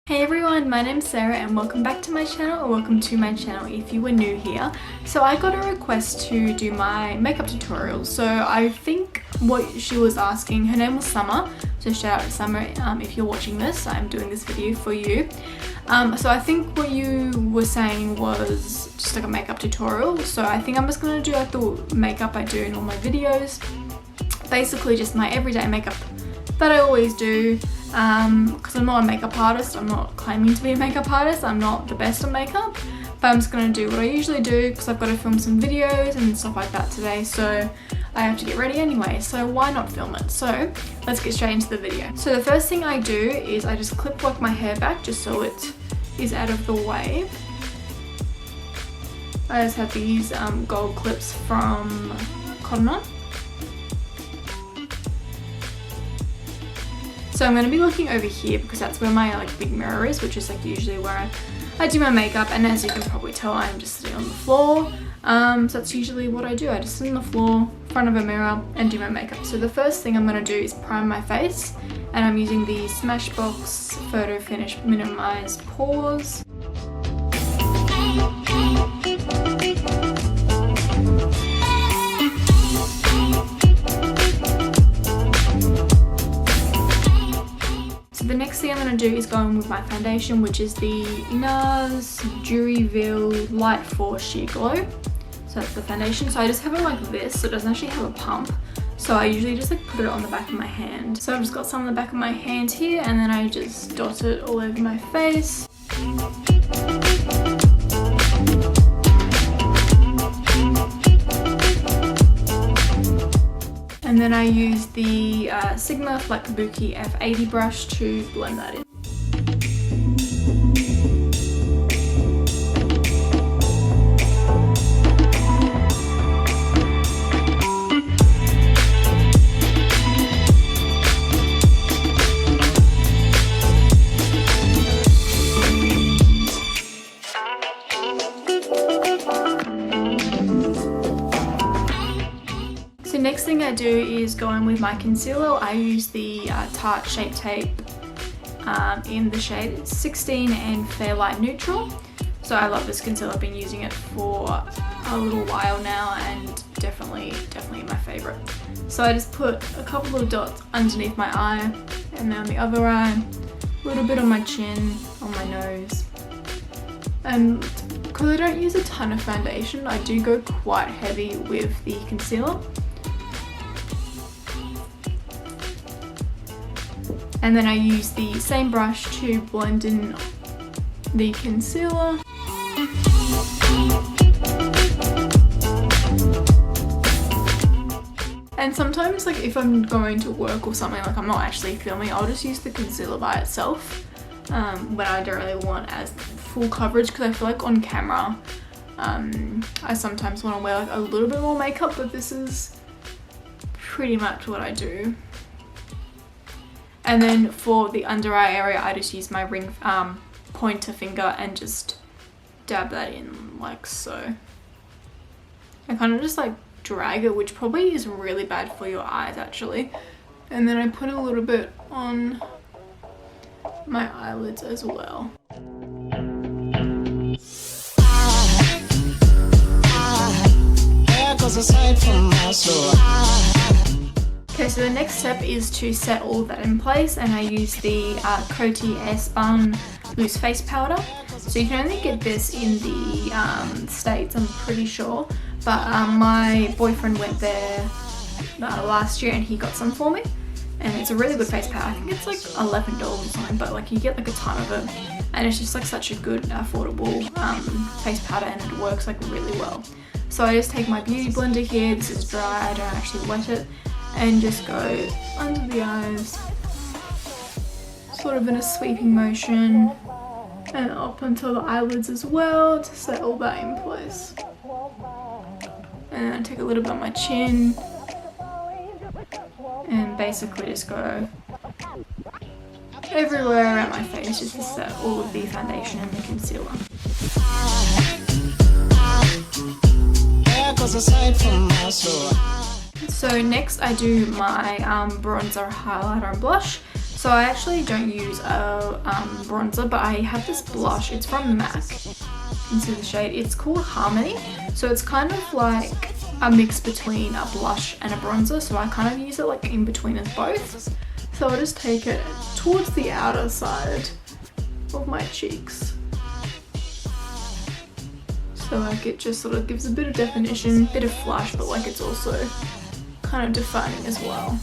Hey everyone, my name's Sarah and welcome back to my channel, or welcome to my channel if you were new here. So I got a request to do my makeup tutorial. So I think what she was asking, her name was Summer, so shout out to Summer if you're watching this. I'm doing this video for you. So I think what you were saying was just like a makeup tutorial. So I think I'm just going to do like the makeup I do in all my videos. Basically just my everyday makeup that I always do, because I'm not a makeup artist. I'm not claiming to be a makeup artist. I'm not the best at makeup, but I'm just going to do what I usually do because I've got to film some videos and stuff like that today, so I have to get ready anyway, so why not film it? So let's get straight into the video. So the first thing I do is I just clip work my hair back just so it is out of the way. I just have these gold clips from Cotton On. So I'm going to be looking over here because that's where my like big mirror is, which is like usually where I do my makeup, and as you can probably tell, I'm just sitting on the floor. So that's usually what I do. I just sit on the floor in front of a mirror and do my makeup. So the first thing I'm going to do is prime my face, and I'm using the Smashbox Photo Finish Minimized Pores. The next thing I'm going to do is go in with my foundation, which is the NARS Duriville Light Force Sheer Glow. So that's the foundation. So I just have it like this, so it doesn't actually have a pump. So I usually just like put it on the back of my hand. So I've just got some on the back of my hand here, and then I just dot it all over my face. And then I use the Sigma Flat Kabuki F80 brush to blend that in. Next thing I do is go in with my concealer. I use the Tarte Shape Tape in the shade 16 and Fair Light Neutral. So I love this concealer. I've been using it for a little while now, and definitely my favorite. So I just put a couple of dots underneath my eye, and then on the other eye, a little bit on my chin, on my nose. And because I don't use a ton of foundation, I do go quite heavy with the concealer. And then I use the same brush to blend in the concealer. And sometimes like if I'm going to work or something, like I'm not actually filming, I'll just use the concealer by itself when I don't really want as full coverage, because I feel like on camera I sometimes want to wear like a little bit more makeup, but this is pretty much what I do. And then for the under eye area, I just use my ring pointer finger and just dab that in like so. I kind of just like drag it, which probably is really bad for your eyes actually. And then I put a little bit on my eyelids as well. Okay, so the next step is to set all of that in place, and I use the Coty Airspun Loose Face Powder. So you can only get this in the States, I'm pretty sure, but my boyfriend went there last year and he got some for me, and it's a really good face powder. I think it's like $11 or something, but like you get like a ton of it, and it's just like such a good affordable face powder, and it works like really well. So I just take my beauty blender here, this is dry, I don't actually wet it, and just go under the eyes, sort of in a sweeping motion, and up until the eyelids as well to set all that in place. And then I take a little bit on my chin, and basically just go everywhere around my face just to set all of the foundation and the concealer. So next I do my bronzer, highlighter and blush. So I don't use a bronzer, but I have this blush. It's from MAC. You can see the shade. It's called Harmony. So it's kind of like a mix between a blush and a bronzer. So I kind of use it like in between of both. So I'll just take it towards the outer side of my cheeks. So like it just sort of gives a bit of definition, bit of flash, but like it's also kind of defining as well.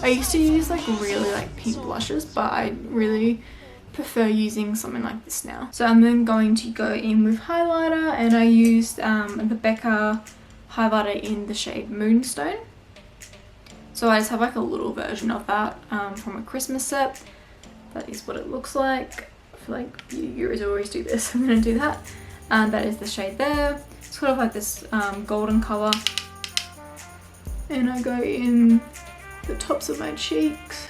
I used to use like really like pink blushes, but I really prefer using something like this now. So I'm then going to go in with highlighter, and I used the Becca highlighter in the shade Moonstone. So I just have like a little version of that from a Christmas set. That is what it looks like. I feel like you always do this. I'm gonna do that. And that is the shade there. It's sort of like this golden color. And I go in the tops of my cheeks.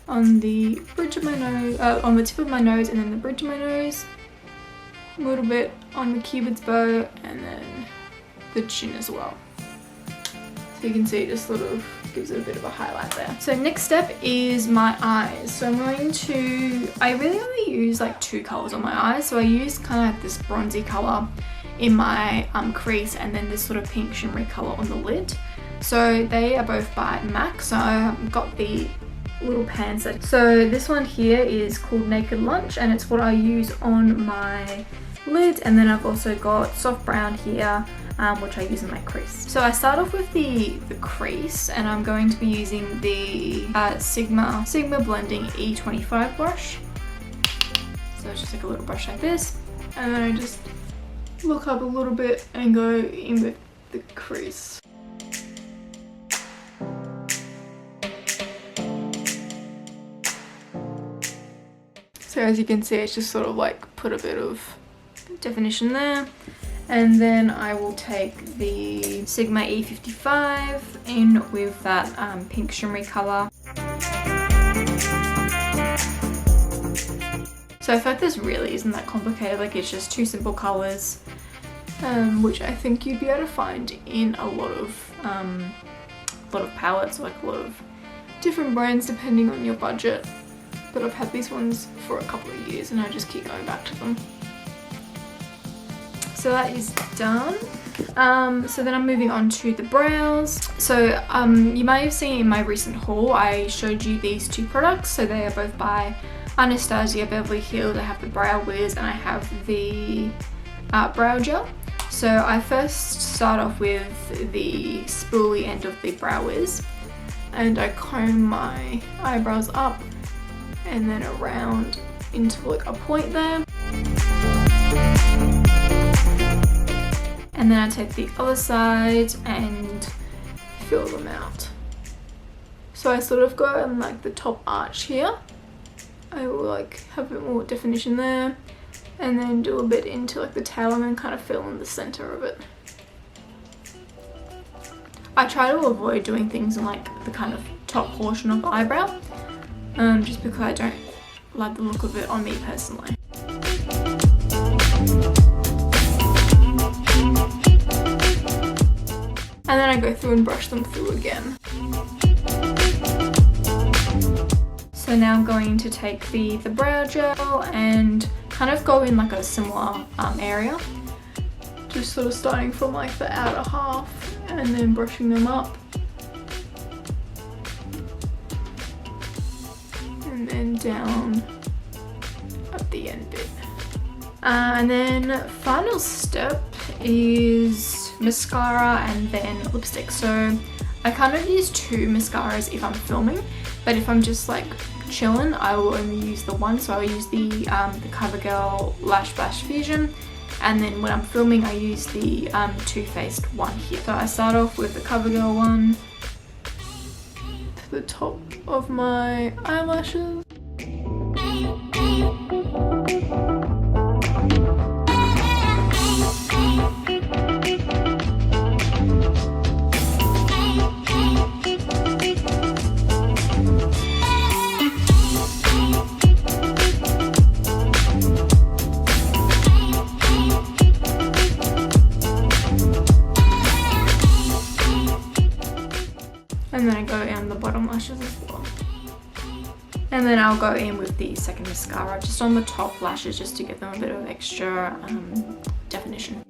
On the bridge of my nose, on the tip of my nose, and then the bridge of my nose. A little bit on the cupid's bow, and then the chin as well. So you can see it just sort of gives it a bit of a highlight there. So next step is my eyes. So I'm going to, I really only use like two colors on my eyes. So I use kind of like this bronzy color in my crease, and then this sort of pink shimmery color on the lid. So they are both by MAC. So I've got the little pan set. So this one here is called Naked Lunch, and it's what I use on my lid. And then I've also got soft brown here, which I use in my crease. So I start off with the crease, and I'm going to be using the Sigma Blending E25 brush. So it's just like a little brush like this, and then I just look up a little bit and go in with the crease. So as you can see, it's just sort of like put a bit of definition there. And then I will take the Sigma E55 in with that pink shimmery color. So I feel like this really isn't that complicated, like it's just two simple colors, which I think you'd be able to find in a lot of palettes, like a lot of different brands depending on your budget. But I've had these ones for a couple of years and I just keep going back to them. So that is done. So then I'm moving on to the brows. So you might have seen in my recent haul, I showed you these two products. So they are both by Anastasia Beverly Hills. I have the Brow Wiz and I have the Brow Gel. So I first start off with the spoolie end of the Brow Wiz, and I comb my eyebrows up and then around into like a point there. And then I take the other side and fill them out. So I sort of go on like the top arch here. I will like have a bit more definition there, and then do a bit into like the tail and then kind of fill in the center of it. I try to avoid doing things in like the kind of top portion of the eyebrow, just because I don't like the look of it on me personally. And then I go through and brush them through again. So now I'm going to take the brow gel and kind of go in like a similar area. Just sort of starting from like the outer half and then brushing them up. And then down at the end bit. And then final step is mascara and then lipstick. So I kind of use two mascaras if I'm filming, but if I'm just like chilling, I will only use the one. So I'll use the CoverGirl Lash Blast Fusion, and then when I'm filming I use the Too Faced one here. So I start off with the CoverGirl one to the top of my eyelashes. And then I'll go in with the second mascara just on the top lashes just to give them a bit of extra definition.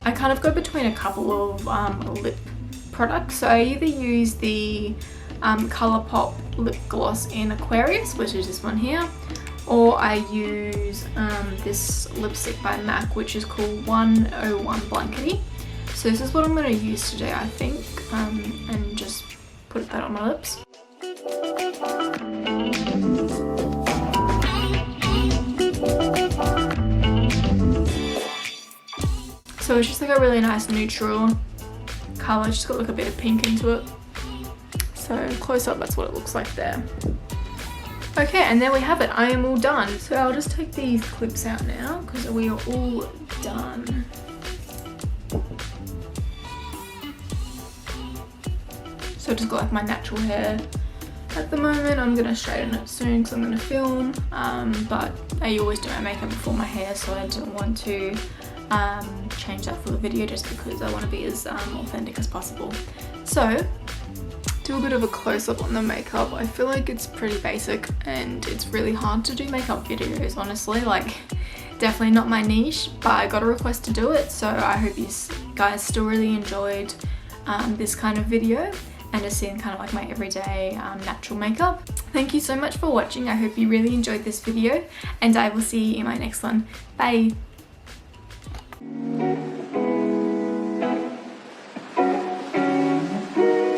I kind of go between a couple of lip products. So I either use the COLLAB lip gloss in Aquarius, which is this one here, or I use this lipstick by MAC, which is called 101 Blankety. So this is what I'm going to use today, I think, and just put that on my lips. So it's just like a really nice neutral colour, just got like a bit of pink into it. So close up, that's what it looks like there. Okay, and there we have it. I am all done. So I'll just take these clips out now because we are all done. So I've just got like my natural hair at the moment. I'm gonna straighten it soon because I'm gonna film. But I always do my makeup before my hair, so I didn't want to change that for the video just because I want to be as authentic as possible. So do a bit of a close-up on the makeup. I feel like it's pretty basic and it's really hard to do makeup videos, honestly. Like, definitely not my niche, but I got a request to do it, so I hope you guys still really enjoyed this kind of video and just seeing kind of like my everyday natural makeup. Thank you so much for watching. I hope you really enjoyed this video and I will see you in my next one. Bye!